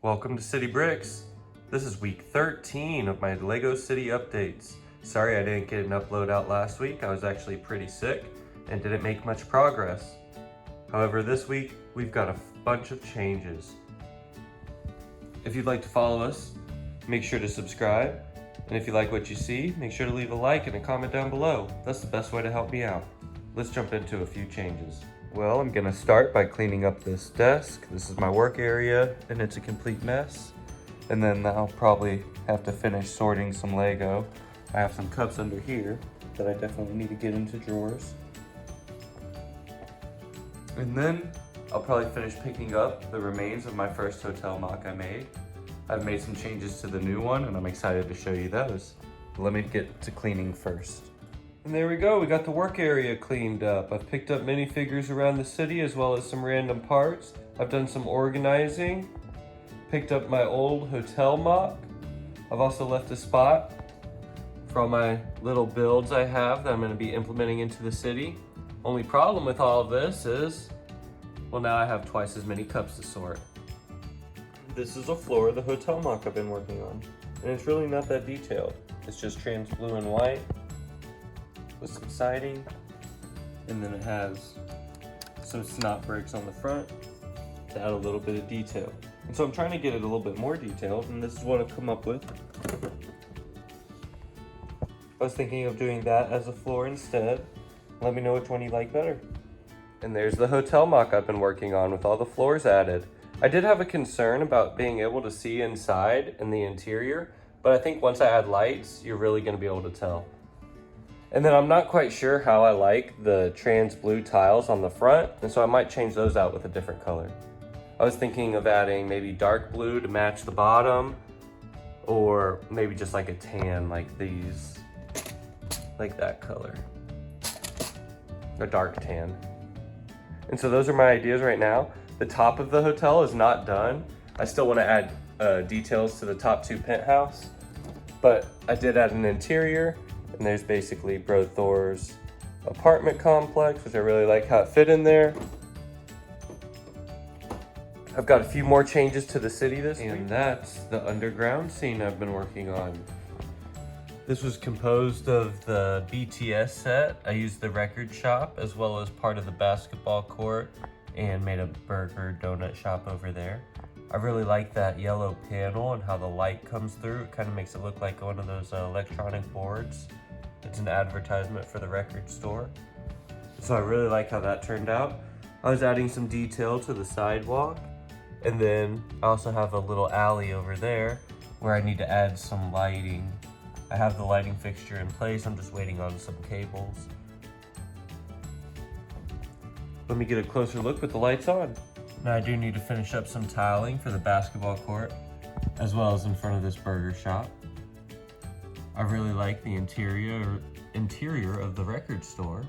Welcome to City Bricks. This is week 13 of my Lego City updates. Sorry I didn't get an upload out last week. I was actually pretty sick and didn't make much progress. However, this week we've got a bunch of changes. If you'd like to follow us, make sure to subscribe. And if you like what you see, make sure to leave a like and a comment down below. That's the best way to help me out. Let's jump into a few changes. Well, I'm gonna start by cleaning up this desk. This is my work area and it's a complete mess. And then I'll probably have to finish sorting some Lego. I have some cups under here that I definitely need to get into drawers. And then I'll probably finish picking up the remains of my first hotel mock I made. I've made some changes to the new one and I'm excited to show you those. But let me get to cleaning first. And there we go, we got the work area cleaned up. I've picked up minifigures around the city as well as some random parts. I've done some organizing, picked up my old hotel mock. I've also left a spot for all my little builds I have that I'm gonna be implementing into the city. Only problem with all of this is, well, now I have twice as many cups to sort. This is a floor of the hotel mock I've been working on. And it's really not that detailed. It's just trans blue and white with some siding, and then it has some snot bricks on the front to add a little bit of detail. And so I'm trying to get it a little bit more detailed, and this is what I've come up with. I was thinking of doing that as a floor instead. Let me know which one you like better. And there's the hotel mock I've been working on with all the floors added. I did have a concern about being able to see inside in the interior, but I think once I add lights, you're really gonna be able to tell. And then I'm not quite sure how I like the trans blue tiles on the front, and so I might change those out with a different color. I was thinking of adding maybe dark blue to match the bottom, or maybe just like a tan like these, like that color, a dark tan. And so those are my ideas right now. The top of the hotel is not done. I still want to add details to the top two penthouse, but I did add an interior. And there's basically Bro Thor's apartment complex, which I really like how it fit in there. I've got a few more changes to the city this week. And that's the underground scene I've been working on. This was composed of the BTS set. I used the record shop as well as part of the basketball court and made a burger donut shop over there. I really like that yellow panel and how the light comes through. It kind of makes it look like one of those electronic boards. It's an advertisement for the record store. So I really like how that turned out. I was adding some detail to the sidewalk. And then I also have a little alley over there where I need to add some lighting. I have the lighting fixture in place. I'm just waiting on some cables. Let me get a closer look with the lights on. Now I do need to finish up some tiling for the basketball court, as well as in front of this burger shop. I really like the interior of the record store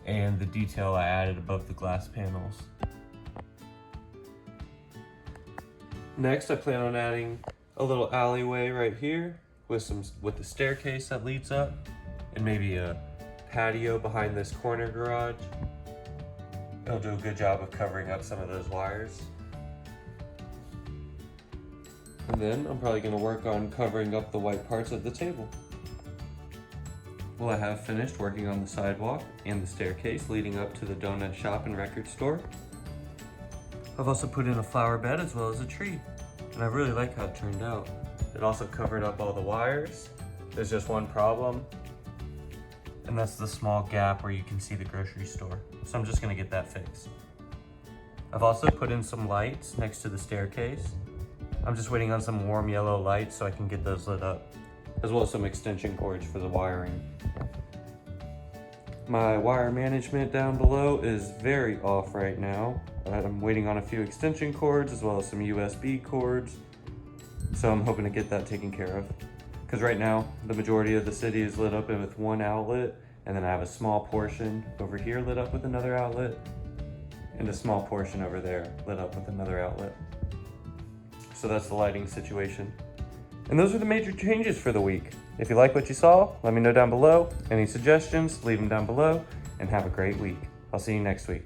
and the detail I added above the glass panels. Next, I plan on adding a little alleyway right here with the staircase that leads up, and maybe a patio behind this corner garage. It'll do a good job of covering up some of those wires. And then I'm probably gonna work on covering up the white parts of the table. Well, I have finished working on the sidewalk and the staircase leading up to the donut shop and record store. I've also put in a flower bed as well as a tree, and I really like how it turned out. It also covered up all the wires. There's just one problem, and that's the small gap where you can see the grocery store. So I'm just gonna get that fixed. I've also put in some lights next to the staircase. I'm just waiting on some warm yellow lights so I can get those lit up, as well as some extension cords for the wiring. My wire management down below is very off right now. I'm waiting on a few extension cords as well as some USB cords. So I'm hoping to get that taken care of. Because right now, the majority of the city is lit up with one outlet, and then I have a small portion over here lit up with another outlet, and a small portion over there lit up with another outlet. So that's the lighting situation. And those are the major changes for the week. If you like what you saw, let me know down below. Any suggestions, leave them down below, and have a great week. I'll see you next week.